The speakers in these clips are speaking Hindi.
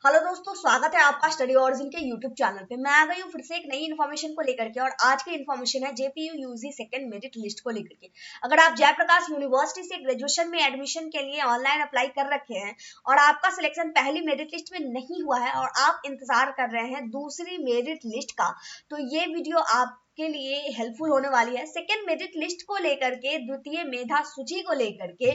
हेलो दोस्तों, स्वागत है आपका स्टडी ऑरिजिन के यूट्यूब चैनल पे। मैं आ गई हूँ फिर से एक नई इन्फॉर्मेशन को लेकर के और आज की इन्फॉर्मेशन है JPU UG second merit list को लेकर के। अगर आप जयप्रकाश यूनिवर्सिटी से ग्रेजुएशन में एडमिशन के लिए ऑनलाइन अप्लाई कर रखे हैं और आपका सिलेक्शन पहली मेरिट लिस्ट में नहीं हुआ है और आप इंतजार कर रहे हैं दूसरी मेरिट लिस्ट का, तो ये वीडियो आप के लिए हेल्पफुल होने वाली है। सेकेंड मेरिट लिस्ट को लेकर के, द्वितीय मेधा सूची को लेकर के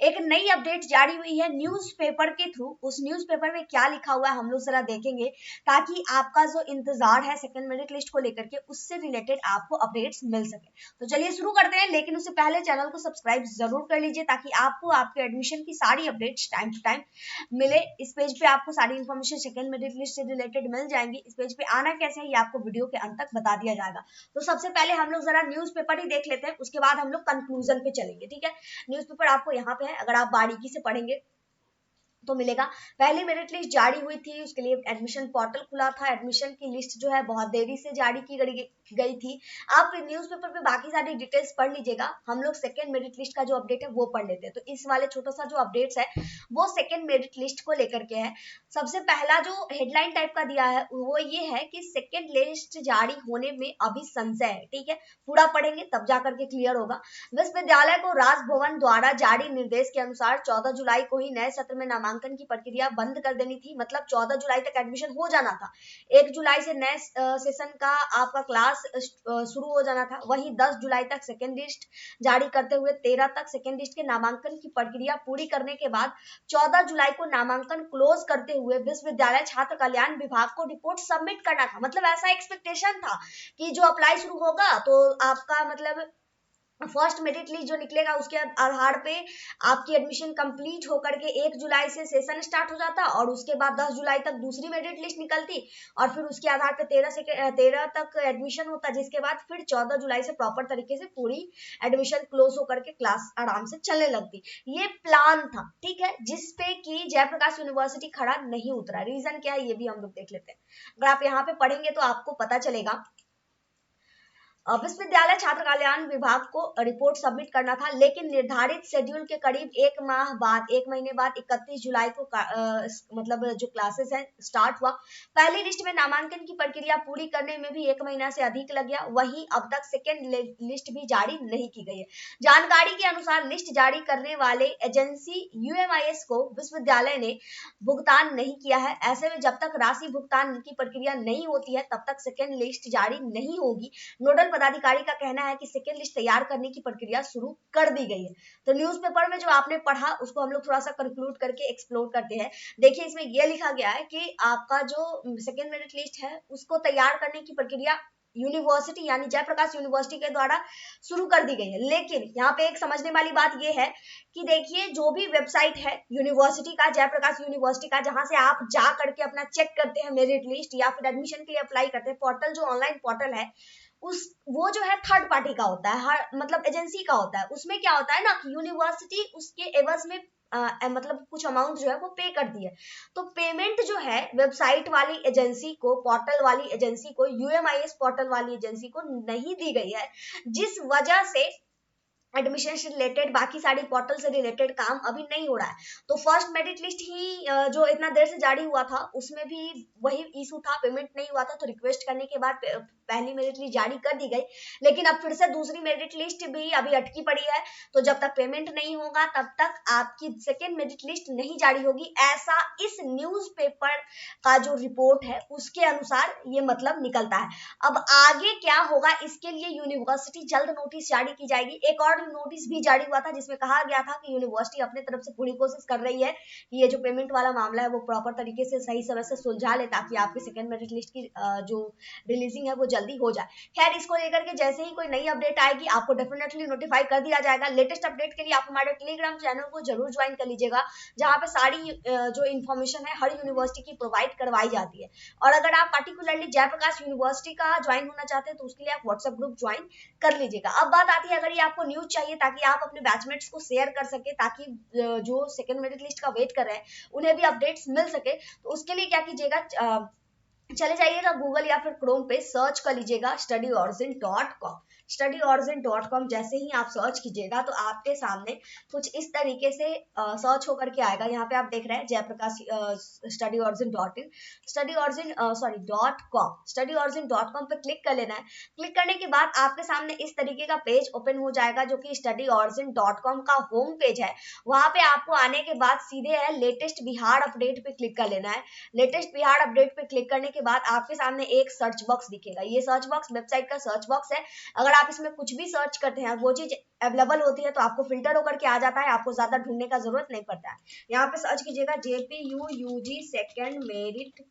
एक नई अपडेट जारी हुई है न्यूज़पेपर के थ्रू। उस न्यूज़पेपर में क्या लिखा हुआ है हम लोग जरा देखेंगे, ताकि आपका जो इंतजार है सेकेंड मेरिट लिस्ट को लेकर के उससे रिलेटेड आपको अपडेट्स मिल सके। तो चलिए शुरू करते हैं, लेकिन उससे पहले चैनल को सब्सक्राइब जरूर कर लीजिए ताकि आपको आपके एडमिशन की सारी अपडेट्स टाइम टू टाइम मिले। इस पेज पे आपको सारी इन्फॉर्मेशन सेकेंड मेरिट लिस्ट से रिलेटेड मिल जाएंगी। इस पेज पे आना कैसे है ये आपको वीडियो के अंत तक बता दिया जाएगा। तो सबसे पहले हम लोग जरा न्यूज़पेपर ही देख लेते हैं, उसके बाद हम लोग कंक्लूजन पे चलेंगे। ठीक है, न्यूज़पेपर आपको यहाँ पे है, अगर आप बारीकी से पढ़ेंगे तो मिलेगा। पहली मेरिट लिस्ट जारी हुई थी, उसके लिए एडमिशन पोर्टल खुला था। एडमिशन की लिस्ट जो है बहुत देरी से जारी की गई थी। आप न्यूज़पेपर पे बाकी सारी डिटेल्स पढ़ लीजिएगा, हम लोग सेकेंड मेरिट लिस्ट का जो अपडेट है वो पढ़ लेते हैं। तो इस वाले छोटा सा जो अपडेट्स है वो सेकेंड मेरिट लिस्ट को लेकर के है। सबसे पहला जो हेडलाइन टाइप का दिया है वो ये है कि सेकेंड लिस्ट जारी होने में अभी संशय है। ठीक है, पूरा पढ़ेंगे तब जाकर के क्लियर होगा। विश्वविद्यालय को राजभवन द्वारा जारी निर्देश के अनुसार 14 जुलाई को ही नए सत्र में नामांकन की प्रक्रिया बंद कर देनी थी। मतलब 14 जुलाई तक एडमिशन हो जाना था, 1 जुलाई से नए सेशन का आपका क्लास शुरू हो जाना था। वहीं 10 जुलाई तक सेकेंड लिस्ट जारी करते हुए 13 तक सेकेंड लिस्ट के नामांकन की प्रक्रिया पूरी करने के बाद 14 जुलाई को नामांकन क्लोज करते हुए विश्वविद्यालय छात्र कल्याण विभाग को रिपोर्ट सबमिट करना था। मतलब ऐसा एक्सपेक्टेशन था कि जो अप्लाई शुरू होगा तो आपका मतलब फर्स्ट मेरिट लिस्ट जो निकलेगा उसके आधार पे आपकी एडमिशन कंप्लीट होकर के 1 जुलाई से सेशन स्टार्ट हो जाता और उसके बाद 10 जुलाई तक दूसरी मेरिट लिस्ट निकलती और फिर उसके आधार पे 13 तक एडमिशन होता, जिसके बाद फिर 14 जुलाई से प्रॉपर तरीके से पूरी एडमिशन क्लोज होकर के क्लास आराम से चलने लगती। ये प्लान था, ठीक है, जिसपे कि जयप्रकाश यूनिवर्सिटी खड़ा नहीं उतरा। रीजन क्या है ये भी हम लोग देख लेते हैं। अगर आप यहाँ पे पढ़ेंगे तो आपको पता चलेगा। विश्वविद्यालय छात्र कल्याण विभाग को रिपोर्ट सबमिट करना था, लेकिन निर्धारित शेड्यूल के करीब एक महीने बाद 31 जुलाई को मतलब जो क्लासेस हैं स्टार्ट हुआ। पहली लिस्ट में नामांकन की प्रक्रिया पूरी करने में भी 1 महीना से अधिक लग गया। वहीं अब तक सेकेंड लिस्ट भी जारी नहीं की गई है। जानकारी के अनुसार लिस्ट जारी करने वाले एजेंसी यूएमआईएस को विश्वविद्यालय ने भुगतान नहीं किया है। ऐसे में जब तक राशि भुगतान की प्रक्रिया नहीं होती है तब तक सेकेंड लिस्ट जारी नहीं होगी। नोडल पदाधिकारी का कहना है कि सेकेंड लिस्ट तैयार करने की प्रक्रिया शुरू कर दी गई है। तो न्यूज़पेपर में जो आपने पढ़ा उसको हम लोग थोड़ा सा कंक्लूड करके एक्सप्लोर करते हैं। देखिए, इसमें यह लिखा गया है कि आपका जो सेकेंड मेरिट लिस्ट है उसको तैयार करने की प्रक्रिया यूनिवर्सिटी यानी जयप्रकाश यूनिवर्सिटी के द्वारा शुरू कर दी गई है। लेकिन यहाँ पे एक समझने वाली बात यह है कि देखिए, जो भी वेबसाइट है यूनिवर्सिटी का, जयप्रकाश यूनिवर्सिटी का, जहां से आप जा करके अपना चेक करते हैं मेरिट लिस्ट या फिर एडमिशन के लिए अप्लाई करते हैं, पोर्टल जो ऑनलाइन पोर्टल है उस वो जो है थर्ड पार्टी का होता है, हर मतलब एजेंसी का होता है। उसमें क्या होता है ना कि यूनिवर्सिटी उसके एवज में मतलब कुछ अमाउंट जो है वो पे करती है। तो पेमेंट जो है वेबसाइट वाली एजेंसी को, पोर्टल वाली एजेंसी को, यूएमआईएस पोर्टल वाली एजेंसी को नहीं दी गई है, जिस वजह से एडमिशन से रिलेटेड बाकी सारी पोर्टल से रिलेटेड काम अभी नहीं हो रहा है। तो फर्स्ट मेरिट लिस्ट ही जो इतना देर से जारी हुआ था उसमें भी वही इशू था, पेमेंट नहीं हुआ था। तो रिक्वेस्ट करने के बाद पहली मेरिट लिस्ट जारी कर दी गई, लेकिन अब फिर से दूसरी मेरिट लिस्ट भी अभी अटकी पड़ी है। तो जब तक पेमेंट नहीं होगा तब तक आपकी सेकेंड मेरिट लिस्ट नहीं जारी होगी, ऐसा इस न्यूज़पेपर का जो रिपोर्ट है उसके अनुसार ये मतलब निकलता है। अब आगे क्या होगा इसके लिए यूनिवर्सिटी जल्द नोटिस जारी की जाएगी। एक और नोटिस भी जारी हुआ था जिसमें कहा गया था कि यूनिवर्सिटी अपने तरफ से पूरी कोशिश कर रही है कि ये जो पेमेंट वाला मामला है वो प्रॉपर तरीके से सही समय से सुलझा ले, ताकि आपकी सेकेंड मेरिट लिस्ट की जो रिलीजिंग है वो जल्दी हो जाए। खैर, इसको लेकर के जैसे ही कोई नई अपडेट आएगी आपको डेफिनेटली नोटिफाई कर दिया जाएगा। लेटेस्ट अपडेट के लिए आप हमारे टेलीग्राम चैनल को जरूर ज्वाइन कर लीजिएगा, जहाँ पे सारी जो इन्फॉर्मेशन है हर यूनिवर्सिटी की प्रोवाइड करवाई जाती है। और अगर आप पर्टिकुलरली जयप्रकाश यूनिवर्सिटी का ज्वाइन होना चाहते हैं तो उसके लिए आप व्हाट्सएप ग्रुप ज्वाइन कर लीजिएगा। अब बात आती है, अगर ये आपको न्यूज चाहिए ताकि आप अपने बैचमेट्स को शेयर कर सके, ताकि जो सेकेंड मेरिट लिस्ट का वेट कर रहे हैं उन्हें भी अपडेट्स मिल सके, तो उसके लिए क्या कीजिएगा, चले जाइएगा गूगल या फिर क्रोम पे सर्च कर लीजिएगा studyorigen.com। studyorigen.com जैसे ही आप सर्च कीजिएगा तो आपके सामने कुछ इस तरीके से सर्च होकर के आएगा। यहाँ पे आप देख रहे हैं जयप्रकाश studyorigen.in studyorigen.com पे क्लिक कर लेना है। क्लिक करने के बाद आपके सामने इस तरीके का पेज ओपन हो जाएगा जो कि studyorigen.com का होम पेज है। वहां पे आपको आने के बाद सीधे है लेटेस्ट बिहार अपडेट पे क्लिक कर लेना है। लेटेस्ट बिहार अपडेट पे क्लिक करने के बाद आपके सामने एक सर्च बॉक्स दिखेगा। ये सर्च बॉक्स वेबसाइट का सर्च बॉक्स है। अगर आप इसमें कुछ भी सर्च करते हैं वो चीज अवेलेबल होती है तो आपको फिल्टर होकर के आ जाता है, आपको ज्यादा ढूंढने का जरूरत नहीं पड़ता है। यहाँ पे सर्च कीजिएगा JPUUG सेकेंड मेरिट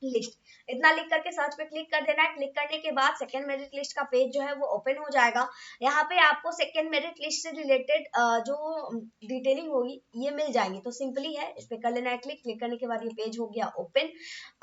लिस्ट, इतना लिख करके सर्च पे क्लिक कर देना है। क्लिक करने के बाद सेकंड मेरिट लिस्ट का पेज जो है वो ओपन हो जाएगा। यहाँ पे आपको सेकंड मेरिट लिस्ट से रिलेटेड जो डिटेलिंग होगी ये मिल जाएंगी, तो सिंपली है इस पे कर लेना है क्लिक। क्लिक करने के बाद ये पेज हो गया ओपन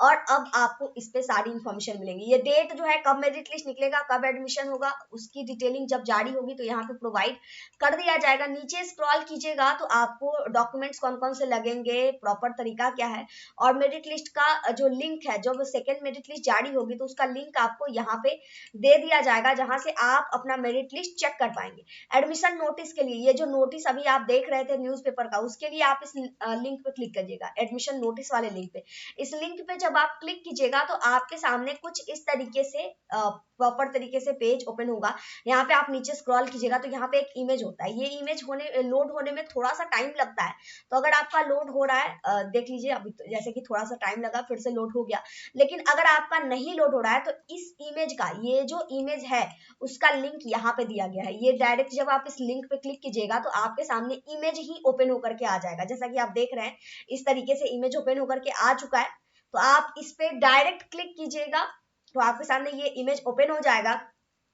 और अब आपको इस पे सारी इन्फॉर्मेशन मिलेंगी। ये डेट जो है कब मेरिट लिस्ट निकलेगा, कब एडमिशन होगा, उसकी डिटेलिंग जब जारी होगी तो यहाँ पे प्रोवाइड कर दिया जाएगा। नीचे स्क्रॉल कीजिएगा तो आपको डॉक्यूमेंट्स कौन कौन से लगेंगे, प्रॉपर तरीका क्या है और मेरिट लिस्ट का जो लिंक है, जब सेकेंड मेरिट लिस्ट जारी होगी तो उसका लिंक आपको यहाँ पे दे दिया जाएगा जहां से आप अपना मेरिट लिस्ट चेक कर पाएंगे। एडमिशन नोटिस के लिए ये जो नोटिस अभी आप देख रहे थे न्यूज़पेपर का, उसके लिए आप इस लिंक पे क्लिक करिएगा, एडमिशन नोटिस वाले लिंक पे। इस लिंक पे जब आप क्लिक कीजिएगा तो आपके सामने कुछ इस तरीके से प्रॉपर तरीके से पेज ओपन होगा। यहाँ पे आप नीचे स्क्रॉल कीजिएगा तो यहाँ पे एक इमेज होता है। ये इमेज लोड होने में थोड़ा सा टाइम लगता है, तो अगर आपका लोड हो रहा है देख लीजिए, अभी तो जैसे कि थोड़ा सा टाइम लगा फिर से लोड हो गया। लेकिन अगर आपका नहीं लोड हो रहा है तो इस इमेज का, ये जो इमेज है उसका लिंक यहाँ पे दिया गया है। ये डायरेक्ट जब आप इस लिंक पे क्लिक कीजिएगा तो आपके सामने इमेज ही ओपन होकर के आ जाएगा। जैसा कि आप देख रहे हैं इस तरीके से इमेज ओपन होकर के आ चुका है। तो आप इस पे डायरेक्ट क्लिक कीजिएगा तो आपके सामने ये इमेज ओपन हो जाएगा।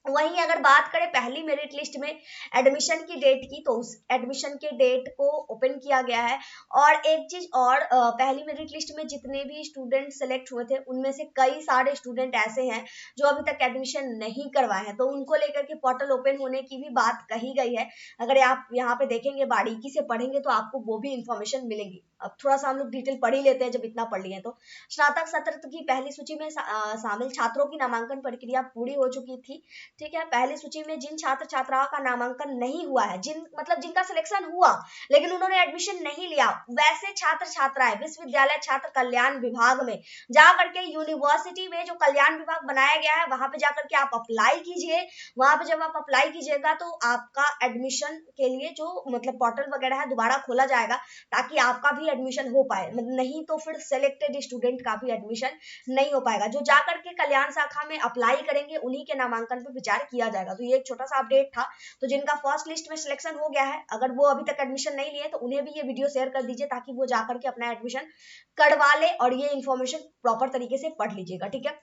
वहीं अगर बात करें पहली मेरिट लिस्ट में एडमिशन की डेट की, तो उस एडमिशन के डेट को ओपन किया गया है। और एक चीज और, पहली मेरिट लिस्ट में जितने भी स्टूडेंट सेलेक्ट हुए थे उनमें से कई सारे स्टूडेंट ऐसे हैं जो अभी तक एडमिशन नहीं करवाए हैं, तो उनको लेकर के पोर्टल ओपन होने की भी बात कही गई है। अगर आप यहाँ पे देखेंगे, बारीकी से पढ़ेंगे तो आपको वो भी इंफॉर्मेशन मिलेगी। अब थोड़ा सा हम लोग डिटेल पढ़ ही लेते हैं, जब इतना पढ़ लिए तो स्नातक सत्र की पहली सूची में शामिल छात्रों की नामांकन प्रक्रिया पूरी हो चुकी थी। ठीक है, पहली सूची में जिन छात्र छात्राओं का नामांकन नहीं हुआ है, जिनका सिलेक्शन हुआ लेकिन उन्होंने एडमिशन नहीं लिया, वैसे छात्र छात्राएं विश्वविद्यालय छात्र कल्याण विभाग में जा करके, यूनिवर्सिटी में जो कल्याण विभाग बनाया गया है वहां पे जाकर के आप अप्लाई कीजिए। वहां पे जब आप अप्लाई कीजिएगा तो आपका एडमिशन के लिए जो मतलब पोर्टल वगैरह है दोबारा खोला जाएगा ताकि आपका भी एडमिशन हो पाए। नहीं तो फिर सिलेक्टेड स्टूडेंट का भी एडमिशन नहीं हो पाएगा। जो जाकर के कल्याण शाखा में अप्लाई करेंगे उन्हीं के नामांकन पर विचार किया जाएगा। तो ये एक छोटा सा अपडेट था। तो जिनका फर्स्ट लिस्ट में सिलेक्शन हो गया है, अगर वो अभी तक एडमिशन नहीं लिए तो उन्हें भी ये वीडियो शेयर कर दीजिए ताकि वो जाकर के अपना एडमिशन करवा ले और ये इन्फॉर्मेशन प्रॉपर तरीके से पढ़ लीजिएगा। ठीक है,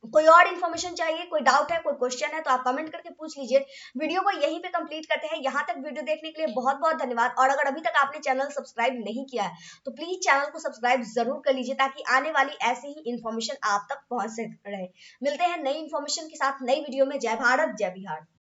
कोई और इन्फॉर्मेशन चाहिए, कोई डाउट है, कोई क्वेश्चन है तो आप कमेंट करके पूछ लीजिए। वीडियो को यहीं पे कंप्लीट करते हैं। यहाँ तक वीडियो देखने के लिए बहुत बहुत धन्यवाद। और अगर अभी तक आपने चैनल सब्सक्राइब नहीं किया है तो प्लीज चैनल को सब्सक्राइब जरूर कर लीजिए ताकि आने वाली ऐसी ही इन्फॉर्मेशन आप तक पहुंच रहे। मिलते हैं नई इन्फॉर्मेशन के साथ नई वीडियो में। जय भारत जय बिहार।